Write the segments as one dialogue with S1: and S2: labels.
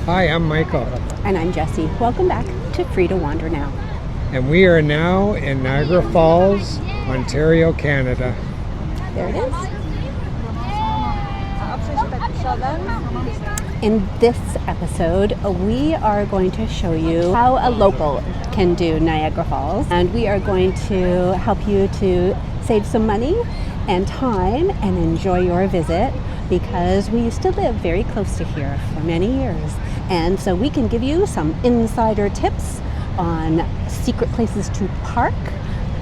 S1: Hi, I'm Michael.
S2: And I'm Jessie. Welcome back to Free to Wander Now.
S1: And we are now in Niagara Falls, Ontario, Canada.
S2: There it is. In this episode, we are going to show you how a local can do Niagara Falls. And we are going to help you to save some money and time and enjoy your visit, because we used to live very close to here for many years. And so we can give you some insider tips on secret places to park,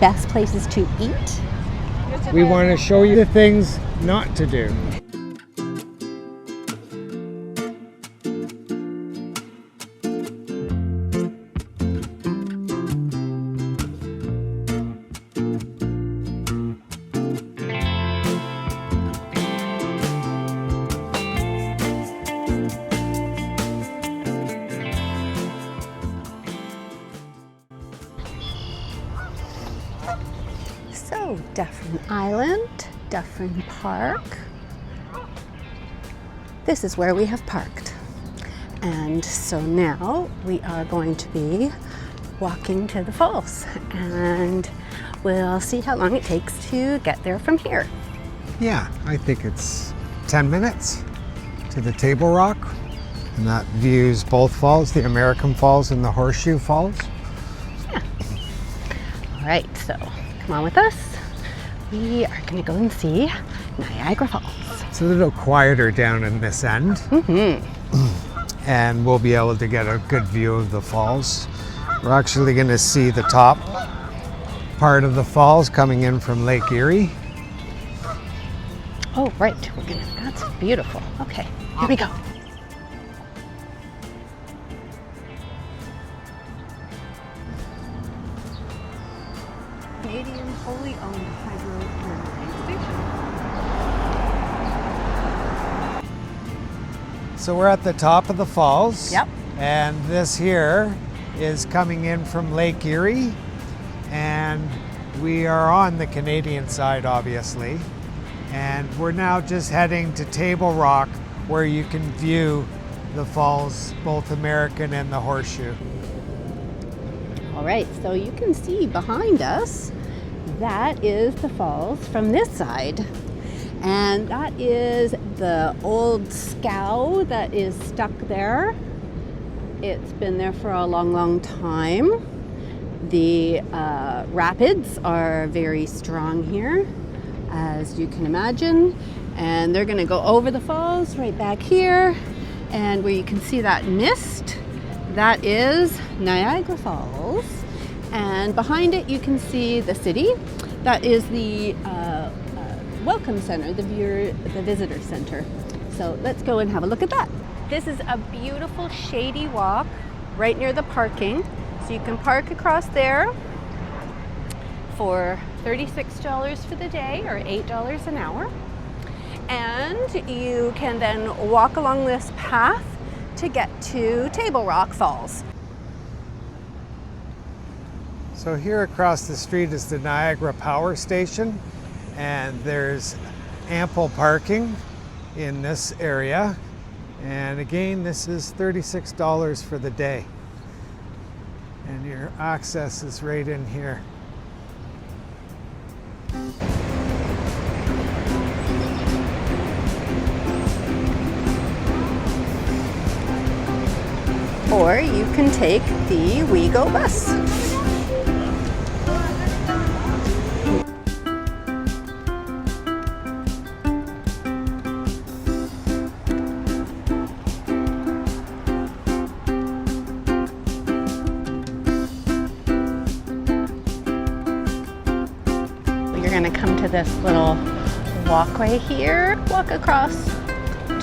S2: best places to eat.
S1: We want to show you the things not to do.
S2: So, Dufferin Island, Dufferin Park. This is where we have parked. And so now we are going to be walking to the falls, and we'll see how long it takes to get there from here.
S1: Yeah, I think it's 10 minutes to the Table Rock. And that views both falls, the American Falls and the Horseshoe Falls.
S2: Yeah. All right, so come on with us. We are going to go and see Niagara Falls.
S1: It's a little quieter down in this end. And we'll be able to get a good view of the falls. We're actually going to see the top part of the falls coming in from Lake Erie.
S2: Oh, right. That's beautiful. Okay, here we go. Canadian wholly owned hydro station.
S1: So we're at the top of the falls.
S2: Yep.
S1: And this here is coming in from Lake Erie. And we are on the Canadian side, obviously. And we're now just heading to Table Rock, where you can view the falls, both American and the Horseshoe.
S2: All right, so you can see behind us, that is the falls from this side. And that is the old scow that is stuck there. It's been there for a long, long time. The rapids are very strong here, as you can imagine. And they're gonna go over the falls right back here. And where you can see that mist, that is Niagara Falls. And behind it, you can see the city. That is the Welcome Center, the Visitor Center. So let's go and have a look at that. This is a beautiful shady walk right near the parking. So you can park across there for $36 for the day, or $8 an hour. And you can then walk along this path to get to Table Rock Falls.
S1: So here across the street is the Niagara Power Station, and there's ample parking in this area. And again, this is $36 for the day. And your access is right in here.
S2: Or you can take the WeGo bus. You're going to come to this little walkway here, walk across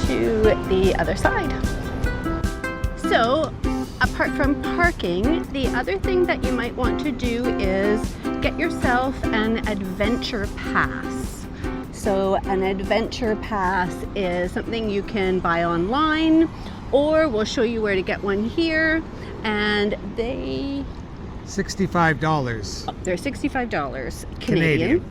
S2: to the other side. So, apart from parking, the other thing that you might want to do is get yourself an adventure pass. So an adventure pass is something you can buy online, or we'll show you where to get one here, and they...
S1: $65.
S2: They're $65 Canadian.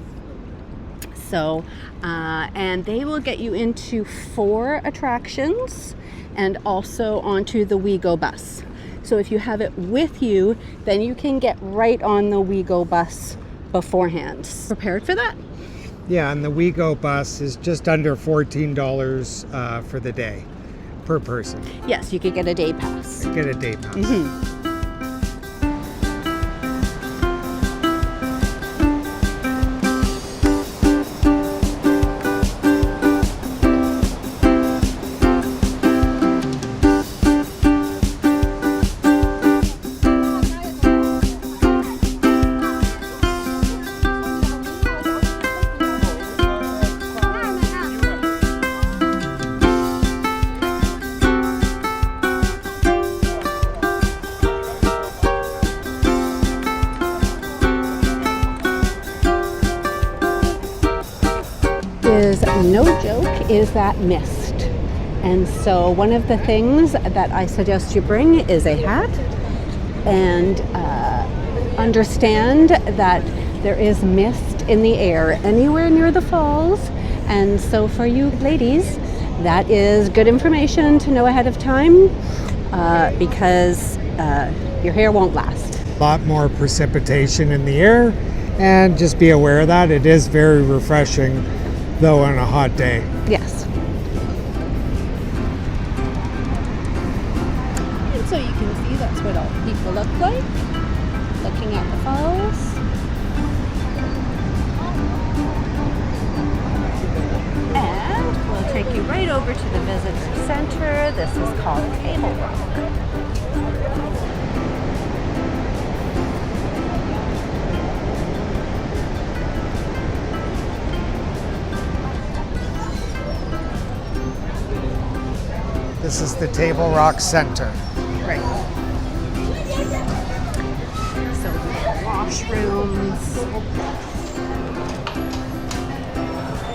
S2: So, and they will get you into 4 attractions and also onto the WeGo bus. So if you have it with you, then you can get right on the WeGo bus beforehand. Prepared for that?
S1: Yeah, and the WeGo bus is just under $14 for the day per person.
S2: Yes, you could get a day pass.
S1: Get a day pass.
S2: Is no joke is that mist. And so one of the things that I suggest you bring is a hat, and understand that there is mist in the air anywhere near the falls. And so for you ladies, that is good information to know ahead of time, because your hair won't last.
S1: A lot more precipitation in the air, and just be aware of that. It is very refreshing, though, on a hot day.
S2: Yes. And so you can see that's what all the people look like, looking at the falls. And we'll take you right over to the visitor center. This is called Table Rock.
S1: This is the Table Rock Center.
S2: Right. So we have washrooms.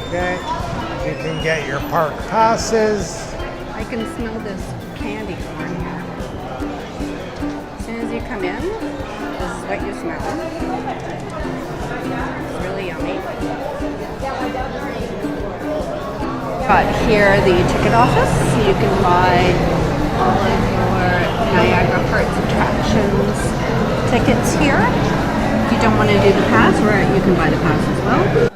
S1: Okay, you can get your park passes.
S2: I can smell this candy corn here. As soon as you come in, this is what you smell. It's really yummy. Got here the ticket office. You can buy all of your Niagara Falls attractions tickets here. If you don't want to do the pass, or you can buy the pass as well.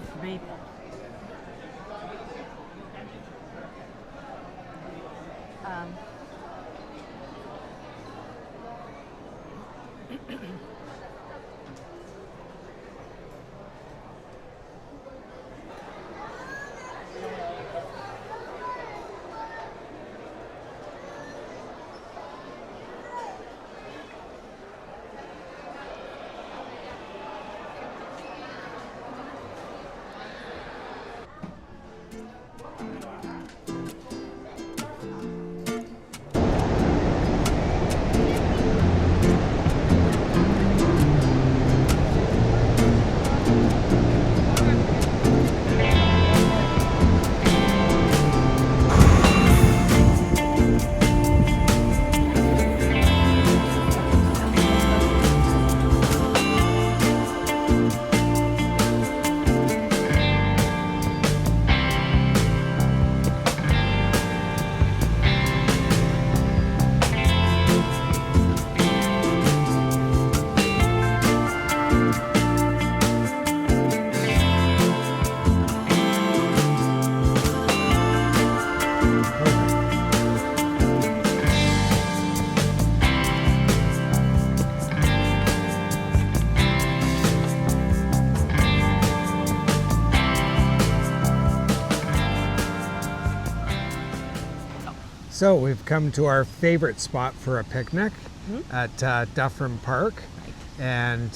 S1: So we've come to our favorite spot for a picnic at Dufferin Park, and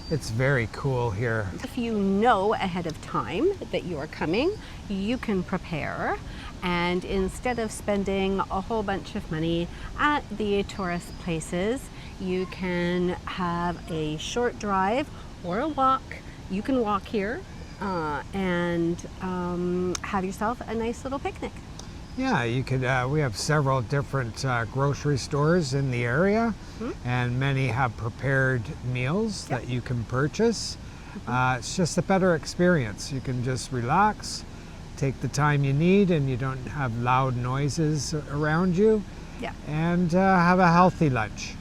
S1: it's very cool here.
S2: If you know ahead of time that you are coming, you can prepare, and instead of spending a whole bunch of money at the tourist places, you can have a short drive or a walk. You can walk here and have yourself a nice little picnic.
S1: Yeah, you could. We have several different grocery stores in the area, and many have prepared meals that you can purchase. It's just a better experience. You can just relax, take the time you need, and you don't have loud noises around you.
S2: Yeah.
S1: And have a healthy lunch.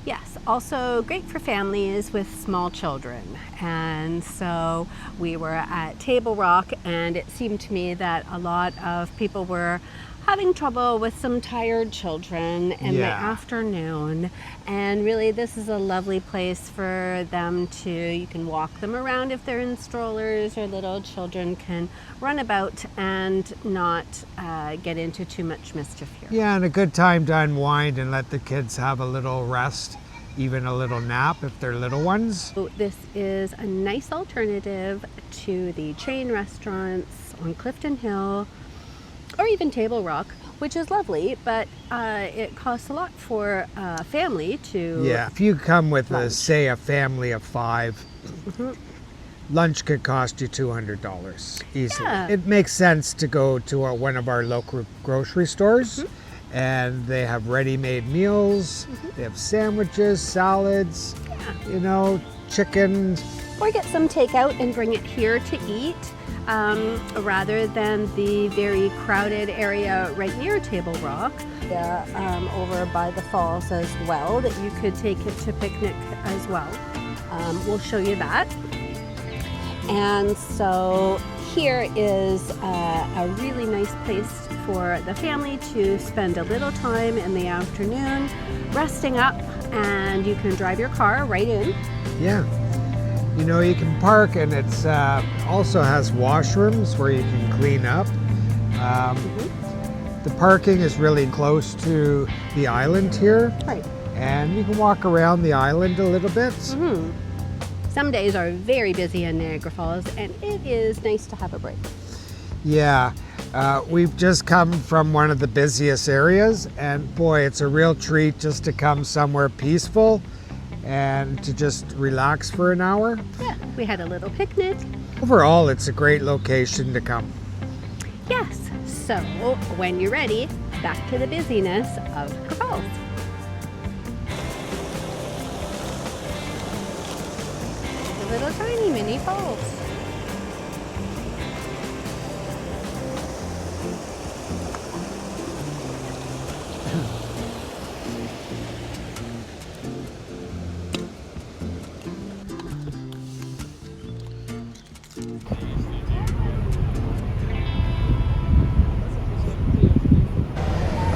S2: Yes, also great for families with small children. And so we were at Table Rock, and it seemed to me that a lot of people were having trouble with some tired children in the afternoon. And really, this is a lovely place for them to, you can walk them around if they're in strollers, or little children can run about and not get into too much mischief here.
S1: Yeah, and a good time to unwind and let the kids have a little rest, even a little nap if they're little ones.
S2: So this is a nice alternative to the chain restaurants on Clifton Hill, or even Table Rock, which is lovely, but it costs a lot for a family to...
S1: Yeah, if you come with, say, a family of 5, lunch could cost you $200 easily.
S2: Yeah.
S1: It makes sense to go to one of our local grocery stores, and they have ready-made meals, they have sandwiches, salads, you know, chicken.
S2: Or get some takeout and bring it here to eat. Rather than the very crowded area right near Table Rock, over by the falls as well, that you could take it to picnic as well. We'll show you that. And so here is a really nice place for the family to spend a little time in the afternoon resting up, and you can drive your car right in.
S1: Yeah. You know, you can park, and it's also has washrooms where you can clean up. The parking is really close to the island here.
S2: Right.
S1: And you can walk around the island a little bit.
S2: Some days are very busy in Niagara Falls, and it is nice to have a break.
S1: Yeah. We've just come from one of the busiest areas, and boy, it's a real treat just to come somewhere peaceful and to just relax for an hour.
S2: Yeah, we had a little picnic.
S1: Overall, it's a great location to come.
S2: Yes, so when you're ready, back to the busyness of Niagara Falls. The little tiny mini falls.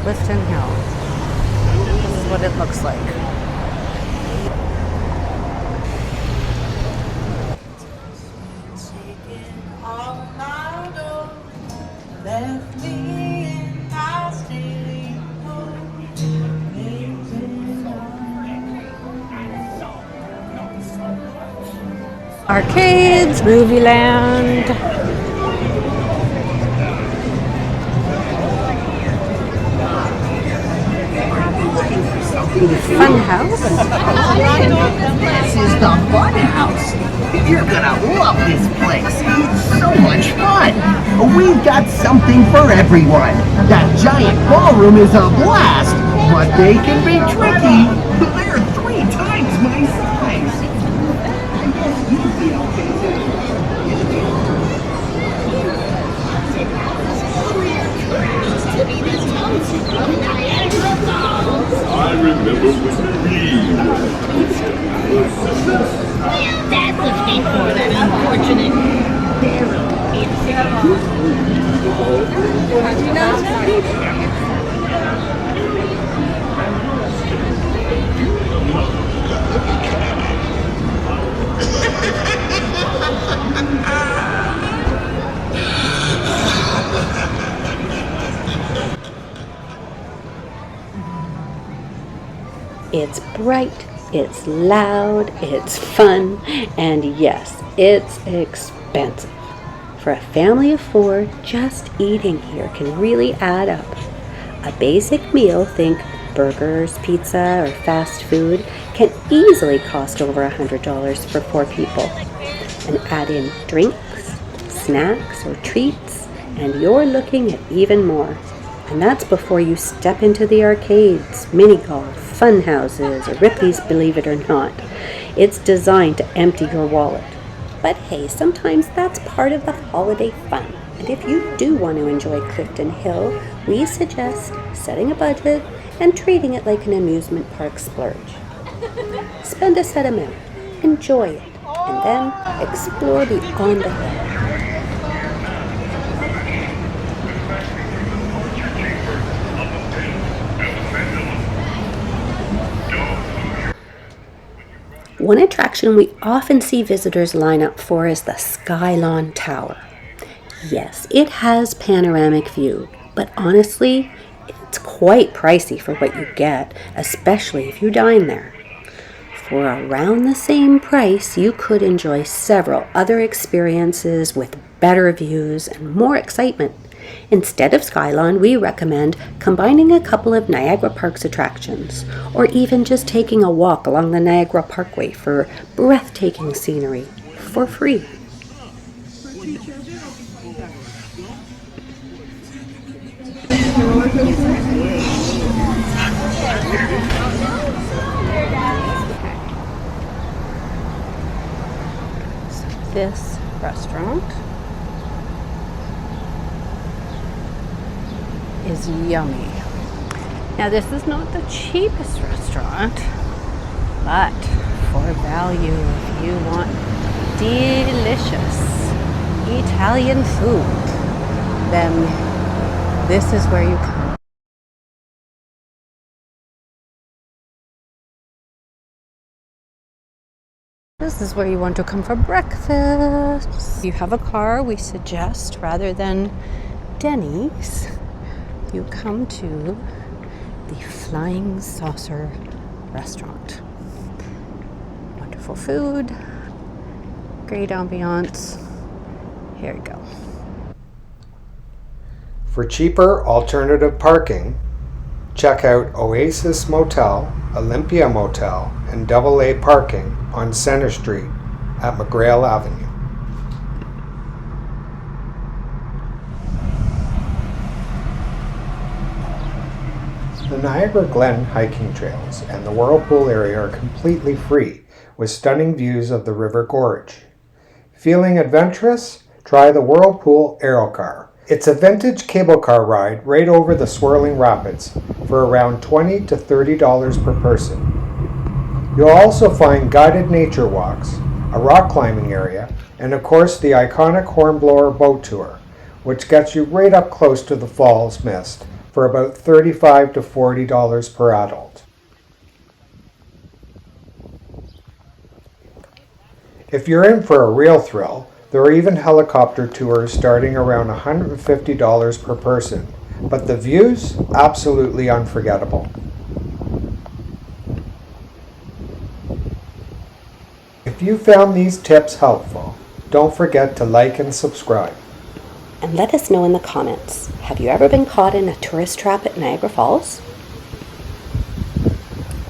S2: Clifton Hill. This is what it looks like. Arcades, movie land. Fun house.
S3: This is the fun house. You're gonna love this place. It's so much fun. We've got something for everyone. That giant ballroom is a blast, but they can be tricky. They're 3 times my size. I guess you'd be okay too. To be this close from Niagara Falls.
S4: I remember when we
S3: Well, that was before that unfortunate barrel
S2: It's bright, it's loud, it's fun, and yes, it's expensive. For a family of 4, just eating here can really add up. A basic meal, think burgers, pizza, or fast food, can easily cost over $100 for 4 people. And add in drinks, snacks, or treats, and you're looking at even more. And that's before you step into the arcades, mini golf, fun houses, or Ripley's Believe It or Not. It's designed to empty your wallet. But hey, sometimes that's part of the holiday fun. And if you do want to enjoy Clifton Hill, we suggest setting a budget and treating it like an amusement park splurge. Spend a set amount, enjoy it, and then explore beyond the hill. One attraction we often see visitors line up for is the Skylon Tower. Yes, it has panoramic view, but honestly, it's quite pricey for what you get, especially if you dine there. For around the same price, you could enjoy several other experiences with better views and more excitement. Instead of Skylon, we recommend combining a couple of Niagara Parks attractions, or even just taking a walk along the Niagara Parkway for breathtaking scenery for free. So this restaurant is yummy. Now this is not the cheapest restaurant, but for value, if you want delicious Italian food, then this is where you come. This is where you want to come for breakfast. If you have a car, we suggest rather than Denny's, you come to the Flying Saucer restaurant. Wonderful food, great ambiance. Here we go.
S1: For cheaper alternative parking, check out Oasis Motel, Olympia Motel, and AA parking on Center Street at McGrail Avenue. The Niagara Glen hiking trails and the Whirlpool area are completely free, with stunning views of the River Gorge. Feeling adventurous? Try the Whirlpool Aerocar. It's a vintage cable car ride right over the swirling rapids for around $20 to $30 per person. You'll also find guided nature walks, a rock climbing area, and of course the iconic Hornblower boat tour, which gets you right up close to the falls mist for about $35 to $40 per adult. If you're in for a real thrill, there are even helicopter tours starting around $150 per person, but the views, absolutely unforgettable. If you found these tips helpful, don't forget to like and subscribe.
S2: And let us know in the comments, have you ever been caught in a tourist trap at Niagara Falls?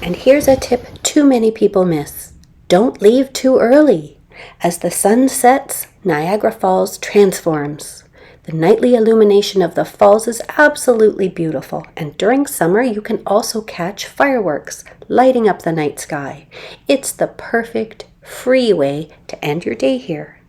S2: And here's a tip too many people miss. Don't leave too early. As the sun sets, Niagara Falls transforms. The nightly illumination of the falls is absolutely beautiful, and during summer you can also catch fireworks lighting up the night sky. It's the perfect free way to end your day here.